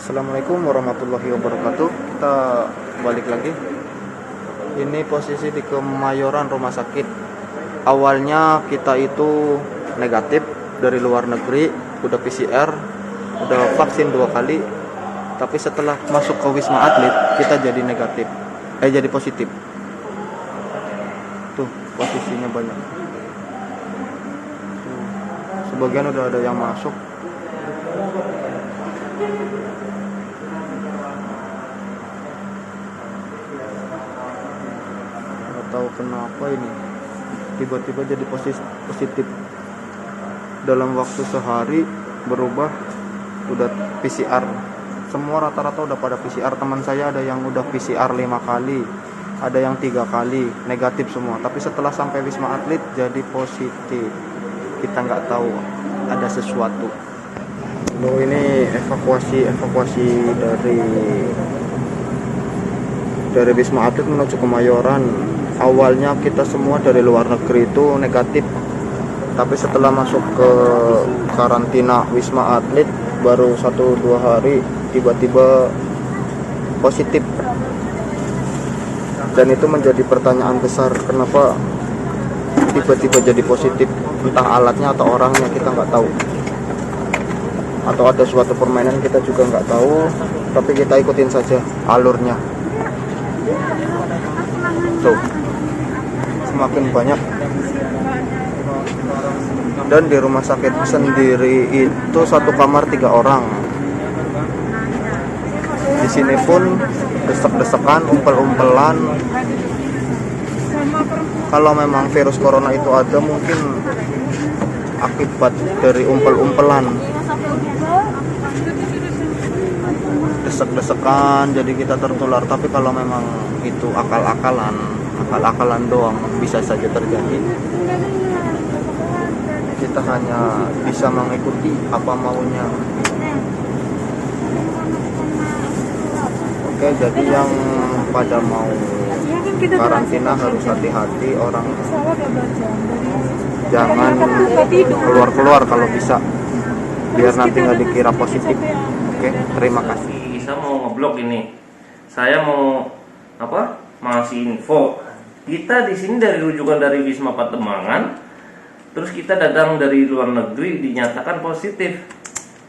Assalamualaikum warahmatullahi wabarakatuh. Kita balik lagi. Ini posisi di Kemayoran rumah sakit. Awalnya kita itu negatif dari luar negeri, udah PCR, udah vaksin 2 kali. Tapi setelah masuk ke Wisma Atlet, kita jadi negatif. Jadi positif. Tuh, posisinya banyak. Tuh, sebagian udah ada yang masuk. Tahu kenapa ini tiba-tiba jadi positif dalam waktu sehari, berubah udah PCR. Semua rata-rata udah pada PCR. Teman saya ada yang udah PCR 5 kali, ada yang 3 kali negatif semua, tapi setelah sampai Wisma Atlet jadi positif. Kita nggak tahu ada sesuatu. Loh, ini evakuasi dari Wisma Atlet menuju Kemayoran. Awalnya kita semua dari luar negeri itu negatif, tapi setelah masuk ke karantina Wisma Atlet baru 1-2 hari tiba-tiba positif. Dan itu menjadi pertanyaan besar, kenapa tiba-tiba jadi positif? Entah alatnya atau orangnya, kita nggak tahu, atau ada suatu permainan, kita juga nggak tahu. Tapi kita ikutin saja alurnya. Tuh, semakin banyak. Dan di rumah sakit sendiri itu 1 kamar 3 orang. Di sini pun desek-desekan, umpel-umpelan. Kalau memang virus corona itu ada, mungkin akibat dari umpel-umpelan, desek-desekan, jadi kita tertular. Tapi kalau memang itu akal-akalan doang, bisa saja terjadi. Kita hanya bisa mengikuti apa maunya. Oke, jadi yang pada mau karantina harus hati-hati, orang jangan keluar-keluar kalau bisa, biar nanti nggak dikira positif. Oke, terima kasih. Saya mau ngeblok ini. Saya mau ngasih info. Kita di sini dari rujukan dari Wisma Pademangan, terus kita datang dari luar negeri dinyatakan positif.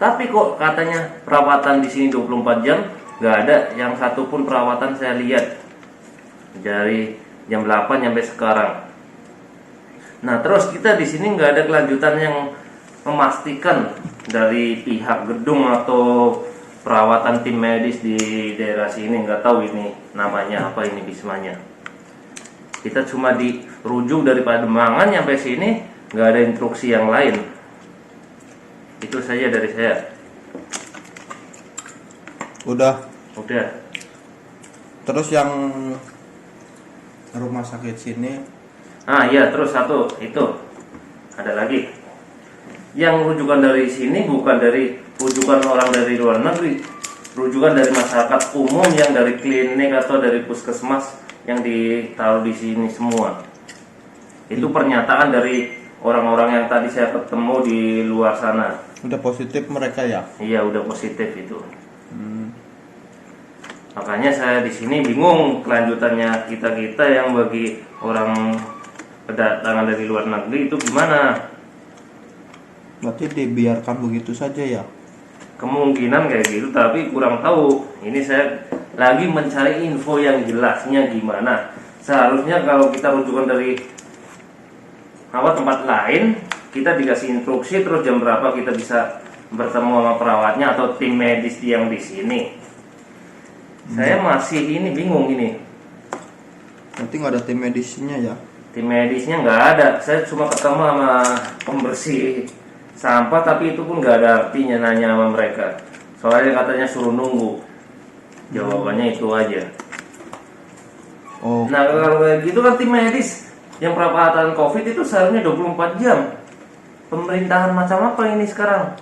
Tapi kok katanya perawatan di sini 24 jam, nggak ada yang satu pun perawatan saya lihat dari jam 8 sampai sekarang. Nah, terus kita di sini nggak ada kelanjutan yang memastikan dari pihak gedung atau perawatan tim medis di daerah sini, nggak tahu ini namanya apa, ini wismanya. Kita cuma dirujuk dari Pademangan sampai sini, nggak ada instruksi yang lain. Itu saja dari saya. Udah. Terus yang rumah sakit sini? Iya, terus satu itu ada lagi. Yang rujukan dari sini bukan dari rujukan orang dari luar negeri, rujukan dari masyarakat umum yang dari klinik atau dari puskesmas yang ditaruh di sini semua. Itu pernyataan dari orang-orang yang tadi saya ketemu di luar sana. Udah positif mereka ya? Iya, udah positif itu. Makanya saya di sini bingung kelanjutannya kita yang bagi orang kedatangan dari luar negeri itu gimana? Berarti dibiarkan begitu saja ya? Kemungkinan kayak gitu, tapi kurang tahu. Ini saya lagi mencari info yang jelasnya gimana. Seharusnya kalau kita rujukan dari tempat lain, kita dikasih instruksi terus jam berapa kita bisa bertemu sama perawatnya atau tim medis yang di sini. Saya masih bingung ini. Nanti nggak ada tim medisnya ya? Tim medisnya nggak ada. Saya cuma ketemu sama pembersih sampah, tapi itu pun nggak ada artinya nanya sama mereka. Soalnya katanya suruh nunggu. Jawabannya itu aja. Oh. Nah, kalau kayak gitu kan tim medis yang perawatan COVID itu seharusnya 24 jam. Pemerintahan macam apa ini sekarang?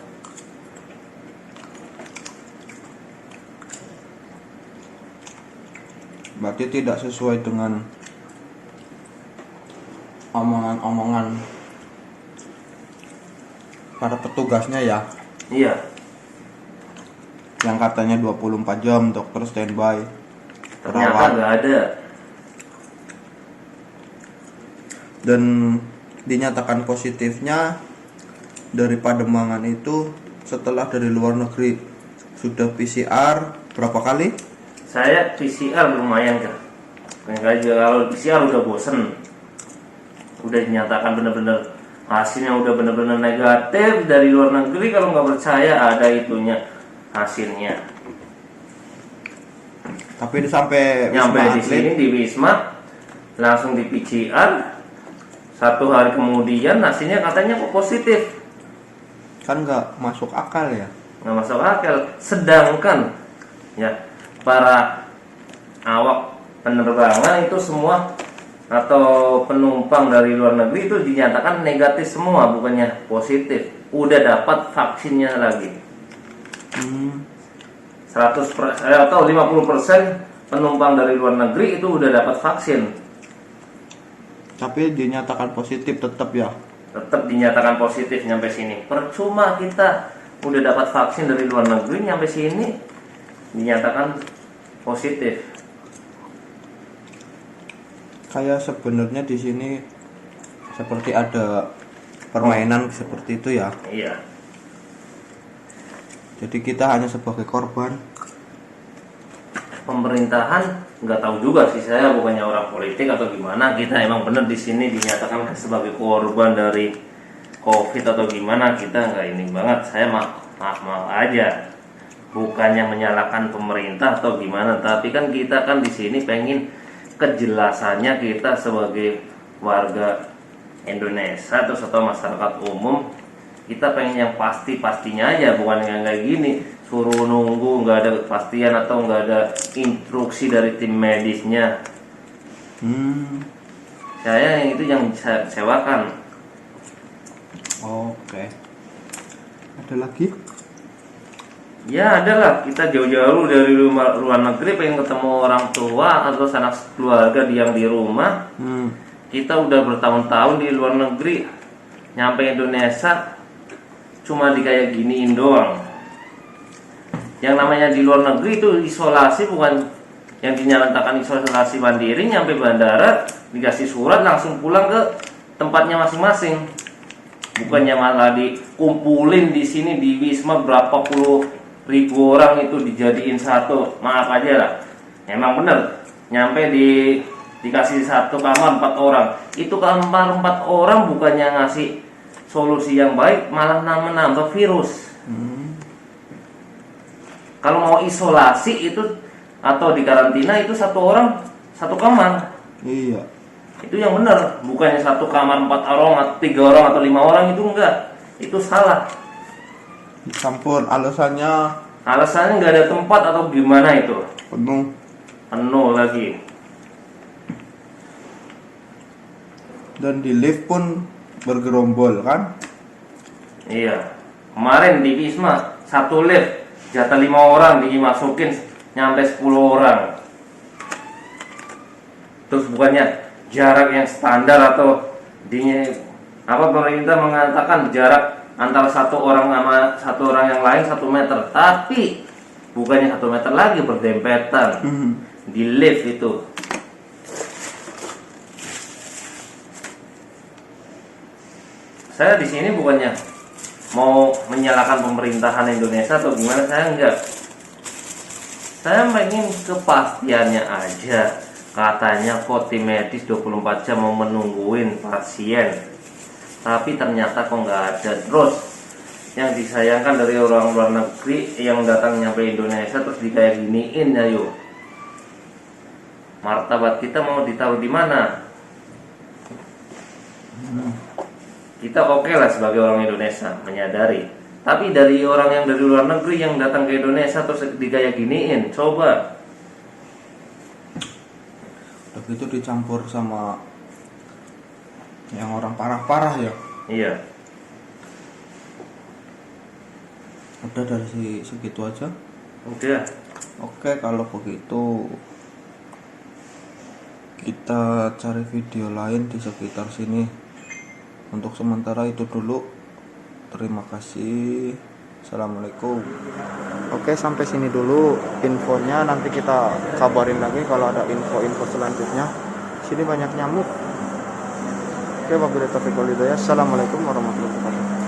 Berarti tidak sesuai dengan omongan-omongan para petugasnya ya? Iya. yang katanya 24 jam dokter standby. Ternyata Perawat. nggak ada. Dan dinyatakan positifnya dari Pademangan itu setelah dari luar negeri. Sudah PCR berapa kali? Saya PCR lumayan kan. Kalau PCR udah bosen, udah dinyatakan bener-bener hasilnya udah bener-bener negatif dari luar negeri. Kalau nggak percaya ada itunya hasilnya. Tapi sampai Nyampe Wisma di Atlet sini di Wisma langsung di PCR. 1 hari kemudian hasilnya katanya kok positif. kan nggak masuk akal ya. Nggak masuk akal. Sedangkan ya para awak penerbangan itu semua atau penumpang dari luar negeri itu dinyatakan negatif semua, bukannya positif. Udah dapat vaksinnya lagi. 100% atau 50% penumpang dari luar negeri itu udah dapat vaksin. Tapi dinyatakan positif tetap ya. Tetap dinyatakan positif nyampe sini. Percuma kita udah dapat vaksin dari luar negeri nyampe sini dinyatakan positif. Kayak sebenarnya di sini seperti ada permainan seperti itu ya. Iya. Jadi kita hanya sebagai korban. Pemerintahan nggak tahu juga sih, saya bukannya orang politik atau gimana. Kita emang bener di sini dinyatakan sebagai korban dari COVID atau gimana, kita nggak ini banget. Saya maaf aja, bukannya menyalahkan pemerintah atau gimana, tapi kan kita kan di sini pengen kejelasannya kita sebagai warga Indonesia atau masyarakat umum, kita pengen yang pastinya aja, bukan yang kayak gini suruh nunggu nggak ada kepastian atau nggak ada instruksi dari tim medisnya. Saya yang itu yang saya sewakan. Oke. Ada lagi? Ya adalah kita jauh-jauh dari luar negeri pengen ketemu orang tua atau sanak keluarga yang di rumah. Kita udah bertahun-tahun di luar negeri, nyampe Indonesia cuma di kayak giniin doang. Yang namanya di luar negeri itu isolasi, bukan yang dinyatakan isolasi mandiri. Nyampe bandara dikasih surat langsung pulang ke tempatnya masing-masing. Bukannya malah dikumpulin di sini di Wisma berapa puluh ribu orang itu dijadiin satu. Maaf aja lah, emang bener nyampe dikasih satu kamar 4 orang. Itu kamar 4 orang bukannya ngasih solusi yang baik, malah nambah virus. Kalau mau isolasi itu atau di karantina itu 1 orang 1 kamar. Iya. Itu yang benar, bukannya 1 kamar 4 orang, 3 orang atau 5 orang, itu enggak. Itu salah. Dicampur alasannya Alasannya nggak ada tempat atau gimana itu. penuh Lagi. dan di lift pun bergerombol kan. Iya. Kemarin di Wisma 1 lift jatah 5 orang dimasukin nyampe 10 orang. Terus bukannya jarak yang standar atau pemerintah mengatakan jarak antara 1 orang sama 1 orang yang lain 1 meter, tapi bukannya 1 meter lagi, berdempetan di lift itu. Saya di sini bukannya mau menyalahkan pemerintahan Indonesia atau gimana, saya enggak. Saya ingin kepastiannya aja. Katanya kok tim medis 24 jam mau menungguin pasien, tapi ternyata kok nggak ada. Terus yang disayangkan dari orang luar negeri yang datang nyampe Indonesia terus kayak giniin ya yuk. Martabat kita mau ditaruh di mana? Kita oke lah sebagai orang Indonesia menyadari, tapi dari orang yang dari luar negeri yang datang ke Indonesia terus kayak giniin, coba. Tapi itu dicampur sama yang orang parah-parah ya. Iya. Udah dari segitu aja. Udah. Oke, kalau begitu kita cari video lain di sekitar sini. Untuk sementara itu dulu. Terima kasih. Assalamualaikum. Oke, sampai sini dulu infonya, nanti kita kabarin lagi kalau ada info-info selanjutnya. Sini banyak nyamuk. Oke, wabillahi taufiq wal hidayah. Assalamualaikum warahmatullahi wabarakatuh.